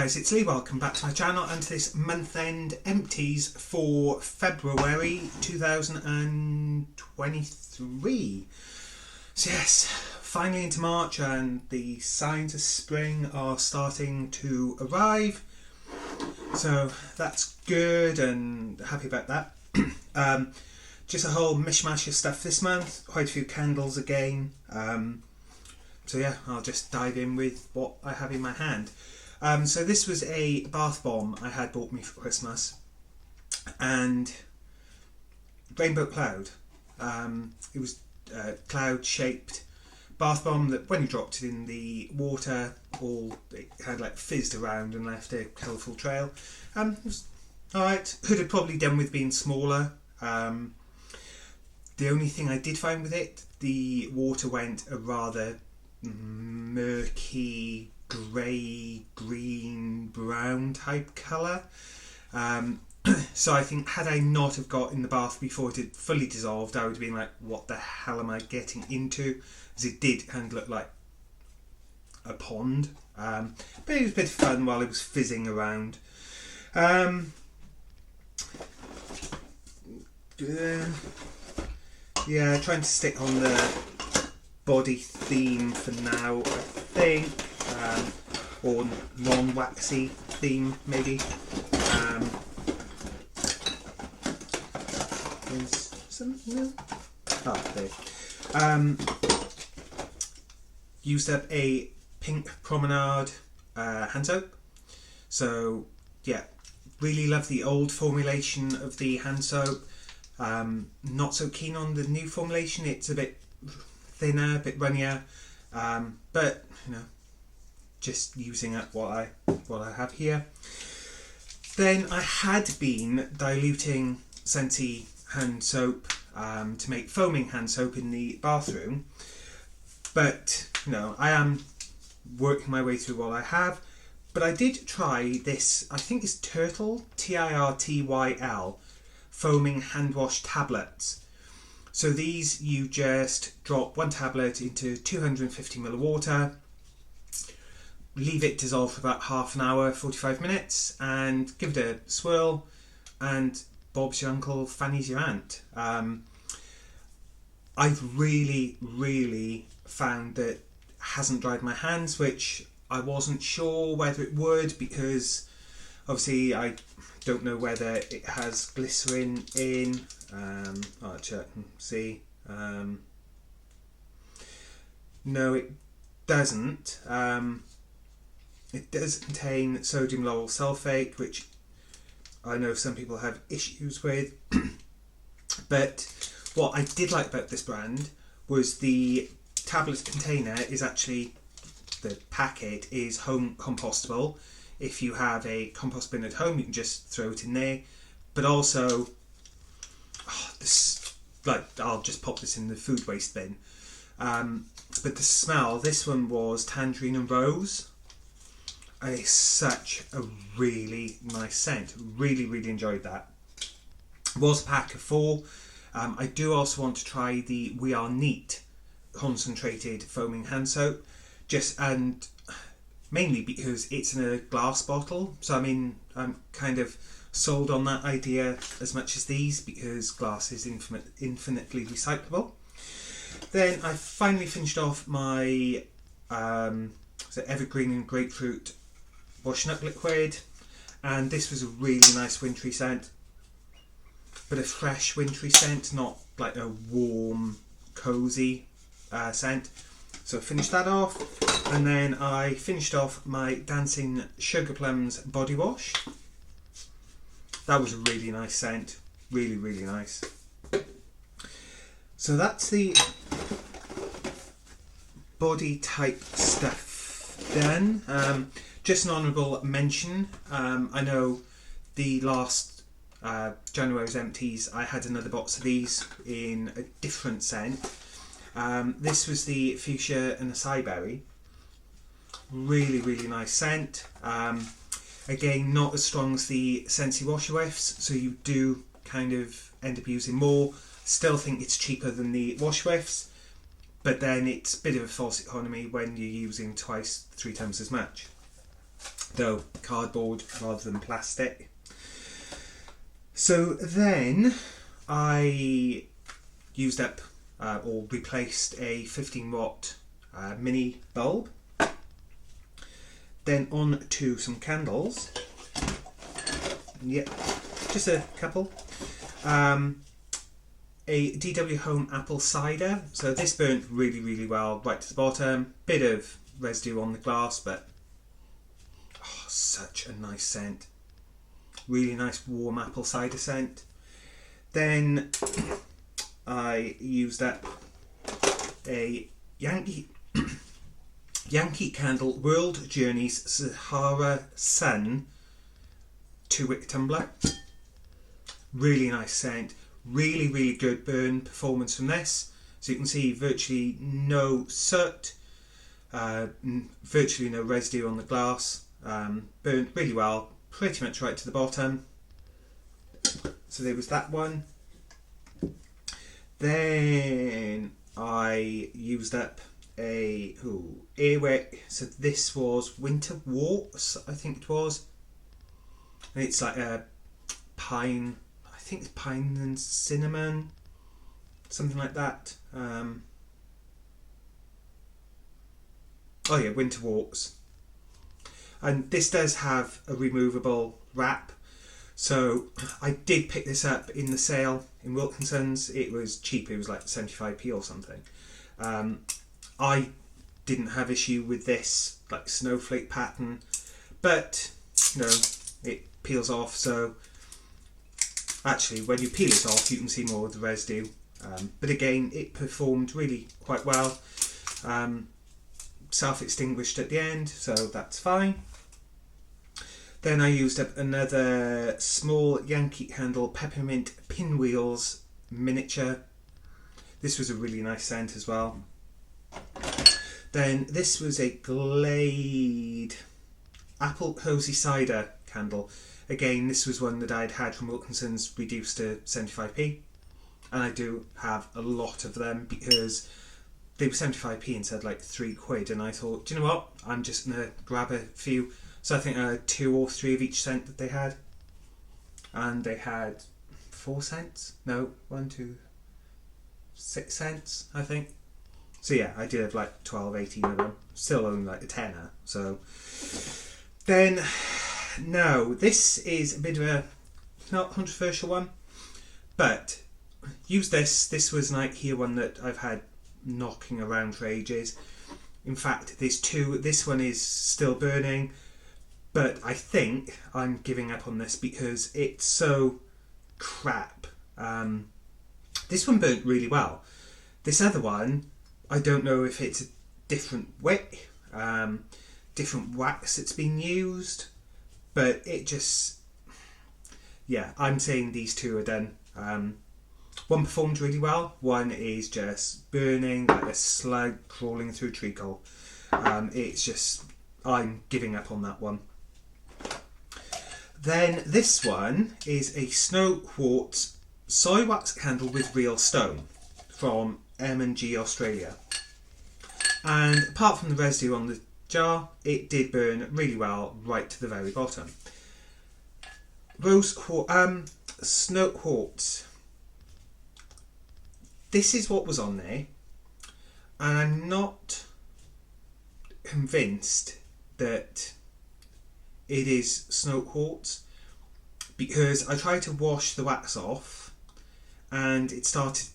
guys, it's Lee. Welcome back to my channel and to this month-end empties for February 2023. So yes, finally into March and the signs of spring are starting to arrive. So that's good and happy about that. Just a whole mishmash of stuff this month, quite a few candles again. So yeah, I'll just dive in with what I have in my hand. So this was a bath bomb I had bought me for Christmas, and rainbow cloud. It was a cloud shaped bath bomb that when you dropped it in the water, it had like fizzed around and left a colourful trail. It was alright. Could have probably done with being smaller. The only thing I did find with it, the water went a rather murky grey, green, brown type colour. So I think had I not have got in the bath before it had fully dissolved, I would have been like, what the hell am I getting into? As it did kind of look like a pond. But it was a bit of fun while it was fizzing around. Yeah, trying to stick on the body theme for now, I think. Or non-waxy theme, maybe. There's something else. There. Used up a pink Promenade hand soap. So yeah, really love the old formulation of the hand soap. Not so keen on the new formulation. It's a bit thinner, a bit runnier, but you know, just using up what I have here. Then I had been diluting Scentsy hand soap to make foaming hand soap in the bathroom, but you know, I am working my way through what I have. But I did try this, I think it's Turtle, Tirtyl, foaming hand wash tablets. So these, you just drop one tablet into 250 ml of water, leave it dissolve for about half an hour, 45 minutes, and give it a swirl, and Bob's your uncle, Fanny's your aunt. I've really found that it hasn't dried my hands, which I wasn't sure whether it would, because obviously I don't know whether it has glycerin in. I'll check and see. No, it doesn't. It does contain sodium lauryl sulfate, which I know some people have issues with. But what I did like about this brand was the tablet container is actually, the packet is home compostable. If you have a compost bin at home, you can just throw it in there. But also, I'll just pop this in the food waste bin. But the smell, this one was tangerine and rose. And it's such a really nice scent. Really enjoyed that. It was a pack of 4. I do also want to try the We Are Neat concentrated foaming hand soap, and mainly because it's in a glass bottle. So I mean, I'm kind of sold on that idea as much as these, because glass is infinitely recyclable. Then I finally finished off my evergreen and grapefruit washing up liquid, and this was a really nice wintry scent, but a fresh wintry scent, not like a warm cosy scent. So I finished that off, and then I finished off my Dancing Sugar Plums body wash. That was a really nice scent, really nice. So that's the body type stuff done. Just an honourable mention, I know the last January's empties, I had another box of these in a different scent. This was the fuchsia and acai berry. Really nice scent. Again, not as strong as the Scentsy washer whiffs, so you do kind of end up using more. Still think it's cheaper than the wash whiffs, but then it's a bit of a false economy when you're using 2-3 times as much. though cardboard rather than plastic. So then I used up or replaced a 15 watt mini bulb. Then on to some candles. Yep, just a couple. A DW Home apple cider. So this burnt really, really well right to the bottom. Bit of residue on the glass, but such a nice scent. Really nice warm apple cider scent. Then I used up a Yankee Candle World Journeys Sahara Sun 2-wick tumbler. Really nice scent. Really, really good burn performance from this. So you can see virtually no soot, virtually no residue on the glass. Burnt really well, pretty much right to the bottom. So there was that one. Then I used up a earwick. So this was Winter Waltz, I think it was. And it's like a pine, I think it's pine and cinnamon, something like that. Oh yeah, Winter Waltz. And this does have a removable wrap. So I did pick this up in the sale in Wilkinson's. It was cheap, it was like 75p or something. I didn't have issue with this like snowflake pattern, but you know, it peels off, so actually when you peel it off you can see more of the residue, but again it performed really quite well. Self-extinguished at the end, so that's fine. Then I used up another small Yankee Candle Peppermint Pinwheels miniature. This was a really nice scent as well. Then this was a Glade Apple Cozy Cider candle. Again, this was one that I'd had from Wilkinson's, reduced to 75p. And I do have a lot of them because they were 75p and said like £3. And I thought, do you know what? I'm just going to grab a few. So I think I had 2 or 3 of each scent that they had. And they had 4 cents? No, 1, 2, 6 cents, I think. So yeah, I did have like 12, 18 of them. Still only like a tenner. So then, no, this is a bit of a not controversial one, but use this. This was an IKEA one that I've had knocking around for ages. In fact, there's 2. This one is still burning, but I think I'm giving up on this because it's so crap. This one burnt really well. This other one, I don't know if it's a different wick, different wax that's been used, but it just, yeah, I'm saying these 2 are done. One performed really well, one is just burning like a slug crawling through treacle. It's just, I'm giving up on that one. Then this one is a Snow Quartz soy wax candle with real stone from M&G Australia. And apart from the residue on the jar, it did burn really well right to the very bottom. Snow Quartz. This is what was on there, and I'm not convinced that it is Snow Quartz because I tried to wash the wax off and it started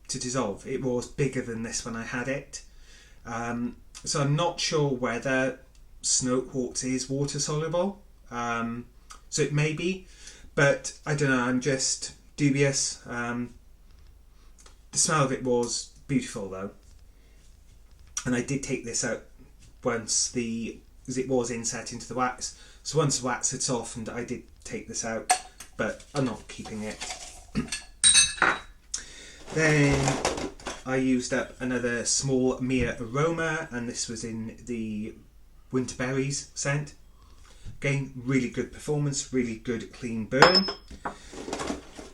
to dissolve. It was bigger than this when I had it. So I'm not sure whether Snow Quartz is water soluble. So it may be, but I don't know, I'm just dubious. The smell of it was beautiful though. And I did take this out once as it was inset into the wax. So once the wax had softened, I did take this out, but I'm not keeping it. Then I used up another small Mia Aroma, and this was in the Winter Berries scent. Again, really good performance, really good clean burn.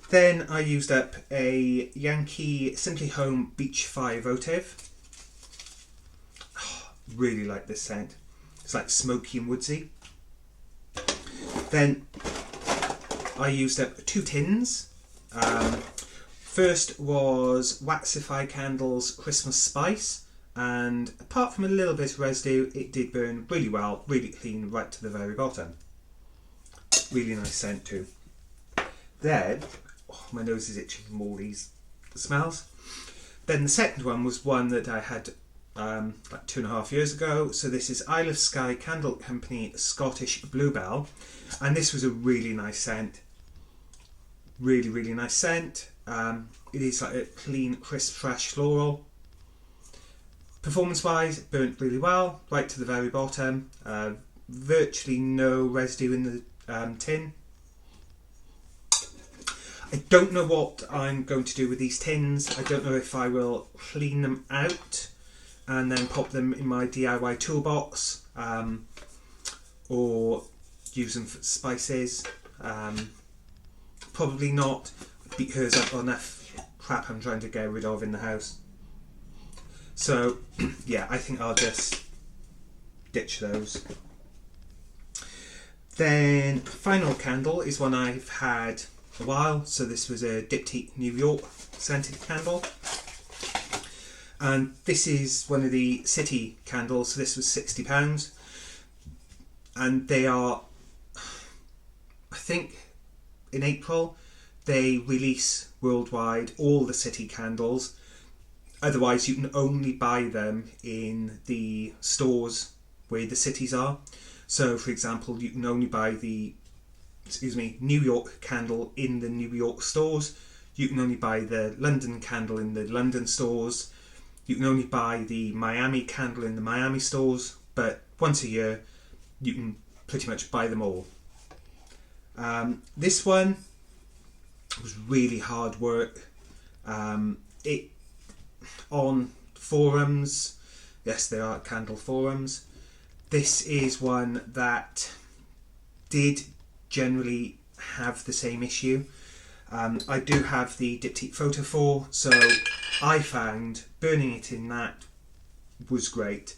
Then I used up a Yankee Simply Home Beach Fire Votive. Oh, really like this scent. It's like smoky and woodsy. Then I used up 2 tins. First was Waxify Candles Christmas Spice, and apart from a little bit of residue, it did burn really well, really clean right to the very bottom. Really nice scent too. Then, my nose is itching from all these smells. Then the second one was one that I had like 2.5 years ago. So this is Isle of Skye Candle Company Scottish Bluebell, and this was a really nice scent. Really, really nice scent. It is like a clean, crisp, fresh floral. Performance-wise, it burnt really well, right to the very bottom. Virtually no residue in the tin. I don't know what I'm going to do with these tins. I don't know if I will clean them out and then pop them in my DIY toolbox, or use them for spices. Probably not, because I've got enough crap I'm trying to get rid of in the house. So yeah, I think I'll just ditch those. Then final candle is one I've had a while. So this was a Diptyque New York scented candle, and this is one of the city candles. So this was £60, and they are, I think in April they release worldwide all the city candles. Otherwise you can only buy them in the stores where the cities are. So for example, you can only buy the New York candle in the New York stores. You can only buy the London candle in the London stores. You can only buy the Miami candle in the Miami stores, but once a year you can pretty much buy them all. This one was really hard work. It on forums, yes, there are candle forums. This is one that did generally have the same issue. I do have the Diptyque Photo 4, so I found burning it in that was great.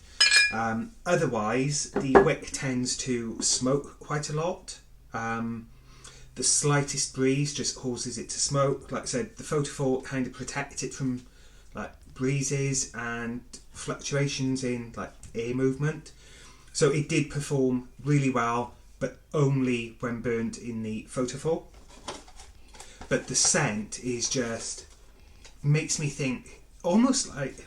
Otherwise, the wick tends to smoke quite a lot. The slightest breeze just causes it to smoke. Like I said, the Photo 4 kind of protects it from like breezes and fluctuations in like air movement. So it did perform really well, but only when burnt in the Photo 4. But the scent is just, makes me think almost like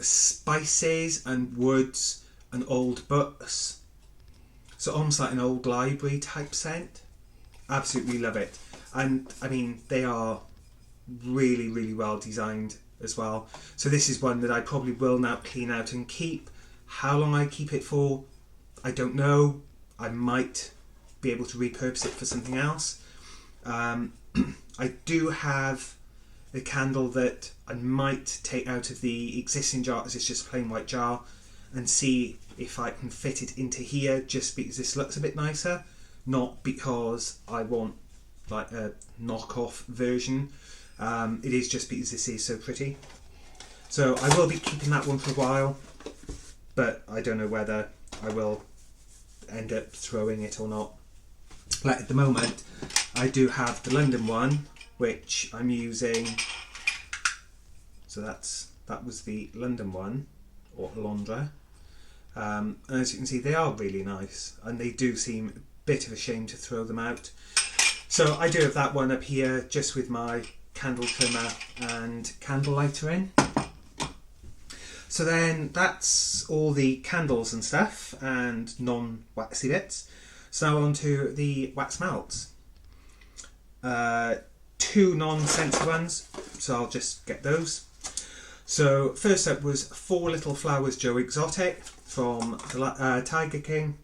spices and woods and old books. So almost like an old library type scent. Absolutely love it. And I mean, they are really, really well designed as well. So this is one that I probably will now clean out and keep. How long I keep it for, I don't know. I might be able to repurpose it for something else. I do have a candle that I might take out of the existing jar, as it's just a plain white jar, and see if I can fit it into here, just because this looks a bit nicer, not because I want like a knockoff version. It is just because this is so pretty. So I will be keeping that one for a while, but I don't know whether I will end up throwing it or not. Like at the moment, I do have the London one, which I'm using. So that was the London one, or Alondra. And as you can see, they are really nice, and they do seem a bit of a shame to throw them out. So I do have that one up here, just with my candle trimmer and candle lighter in. So then that's all the candles and stuff, and non-waxy bits. So now on to the wax melts. 2 non-scented ones, so I'll just get those. So first up was 4 Little Flowers Joe Exotic from the Tiger King,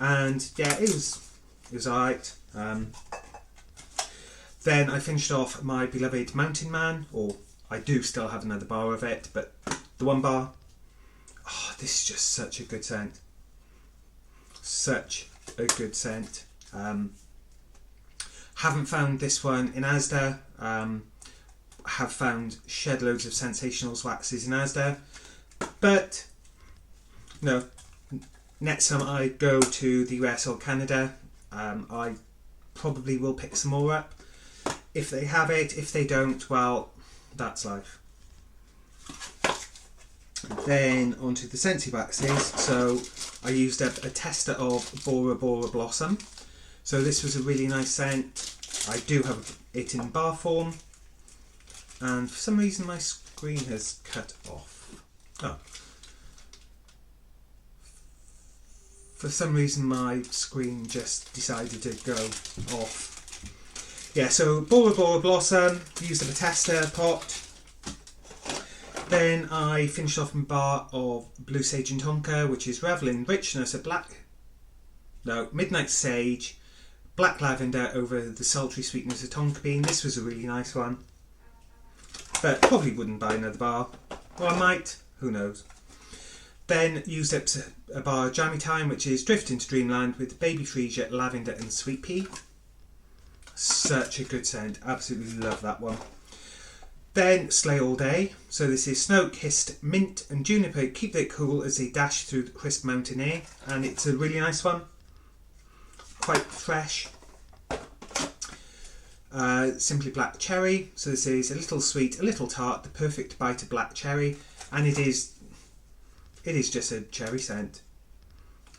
and yeah, it was alright. Then I finished off my beloved Mountain Man, or I do still have another bar of it, but the 1 bar. Oh, this is just such a good scent. Such a good scent. Haven't found this one in Asda. Have found shed loads of Sensationals waxes in Asda, but no, next time I go to the US or Canada, I probably will pick some more up. If they have it, if they don't, well, that's life. Then onto the Scentsy waxes. So I used up a tester of Bora Bora Blossom. So this was a really nice scent. I do have it in bar form, and for some reason my screen has cut off. Oh. For some reason my screen just decided to go off. Yeah, so Bora Bora Blossom, used up a tester pot. Then I finished off my bar of Blue Sage and Tonka, which is reveling richness of Midnight Sage, Black Lavender over the sultry sweetness of Tonka Bean. This was a really nice one, but probably wouldn't buy another bar. Or I might, who knows. Then used up a bar of Jammy Time, which is Drift into Dreamland with Baby Freesia, Lavender and Sweet Pea. Such a good scent, absolutely love that one. Then Slay All Day, so this is Snow Kissed Mint and Juniper, keep it cool as they dash through the crisp mountain air, and it's a really nice one, quite fresh. Simply Black Cherry, so this is a little sweet, a little tart, the perfect bite of black cherry, and it is just a cherry scent.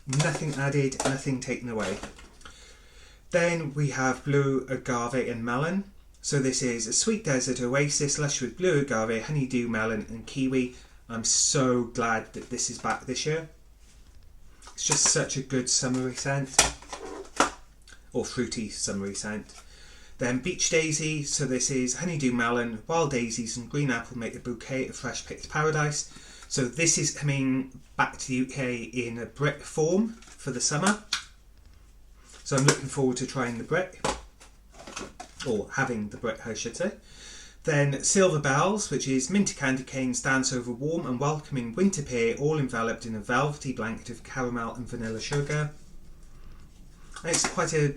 Nothing added, nothing taken away. Then we have Blue Agave and Melon. So this is a sweet desert oasis, lush with blue agave, honeydew, melon and kiwi. I'm so glad that this is back this year. It's just such a good summery scent, or fruity summery scent. Then Beach Daisy, so this is honeydew, melon, wild daisies and green apple make a bouquet of fresh picked paradise. So this is coming back to the UK in a brick form for the summer. So I'm looking forward to trying the brick. Or having the brick, I should say. Then Silver Bells, which is minty candy canes dance over warm and welcoming winter pear, all enveloped in a velvety blanket of caramel and vanilla sugar. And it's quite a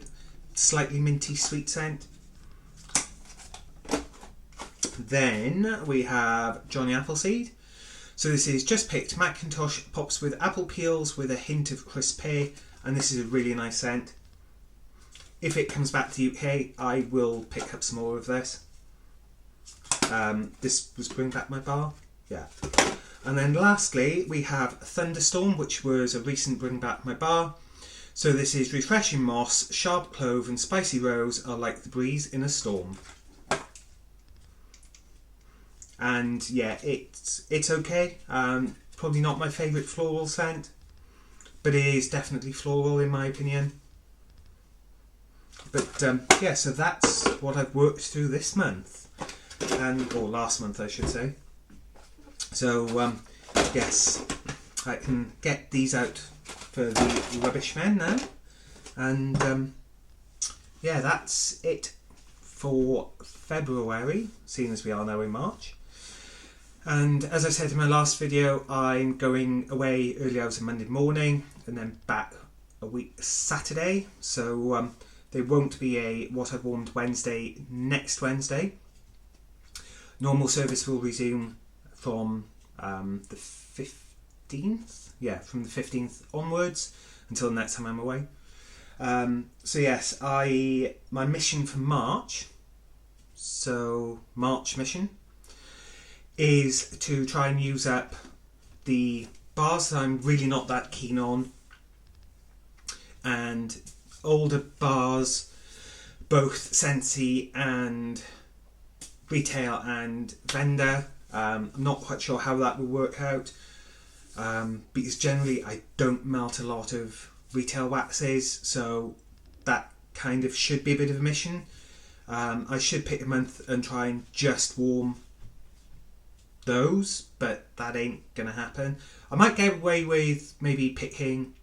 slightly minty sweet scent. Then we have Johnny Appleseed. So this is just picked Macintosh pops with apple peels with a hint of crisp pear, and this is a really nice scent. If it comes back to the UK, I will pick up some more of this. This was Bring Back My Bar. Yeah. And then lastly, we have Thunderstorm, which was a recent Bring Back My Bar. So this is refreshing moss, sharp clove and spicy rose are like the breeze in a storm. And yeah, it's okay. Probably not my favourite floral scent, but it is definitely floral in my opinion. But yeah, so that's what I've worked through this month, or last month I should say. So yes, I can get these out for the rubbish men now, and yeah, that's it for February, seeing as we are now in March. And as I said in my last video, I'm going away early hours of Monday morning and then back a week Saturday, so there won't be a What I've Warmed Wednesday next Wednesday. Normal service will resume from the 15th. Yeah, from the 15th onwards until the next time I'm away. So yes, my mission for March, so March mission, is to try and use up the bars that I'm really not that keen on, and older bars, both Scentsy and retail and vendor. I'm not quite sure how that will work out, because generally I don't melt a lot of retail waxes, so that kind of should be a bit of a mission. I should pick a month and try and just warm those, but that ain't gonna happen. I might get away with maybe picking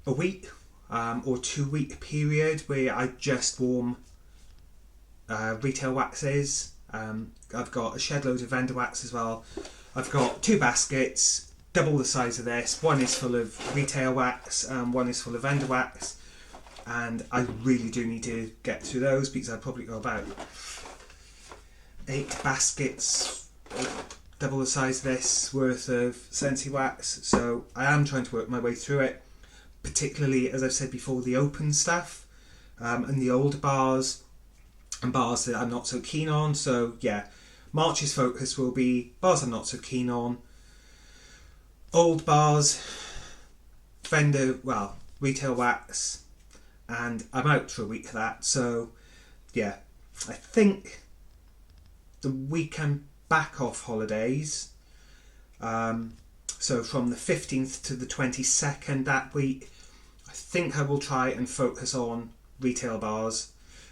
a week or 2 week period where I just warm retail waxes. I've got a shed load of vendor wax as well. I've got 2 baskets, double the size of this. One is full of retail wax and one is full of vendor wax, and I really do need to get through those because I've probably got about 8 baskets double the size of this worth of Scentsy wax, so I am trying to work my way through it, particularly, as I've said before, the open stuff and the old bars and bars that I'm not so keen on. So yeah, March's focus will be bars I'm not so keen on, old bars, retail wax, and I'm out for a week of that. So yeah, I think the week I'm back off holidays, so from the 15th to the 22nd that week, I think I will try and focus on retail bars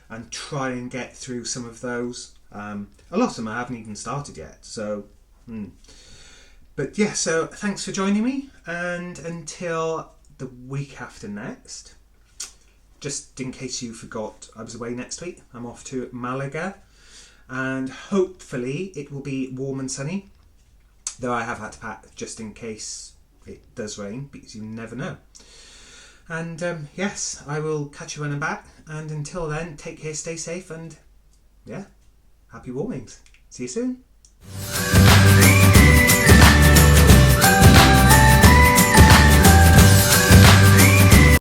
and try and get through some of those. A lot of them I haven't even started yet, so but yeah, so thanks for joining me, and until the week after next, just in case you forgot, I was away next week. I'm off to Malaga, and hopefully it will be warm and sunny, though I have had to pack just in case it does rain, because you never know. And yes, I will catch you when I'm back, and until then, take care, stay safe, and yeah, happy warmings. See you soon.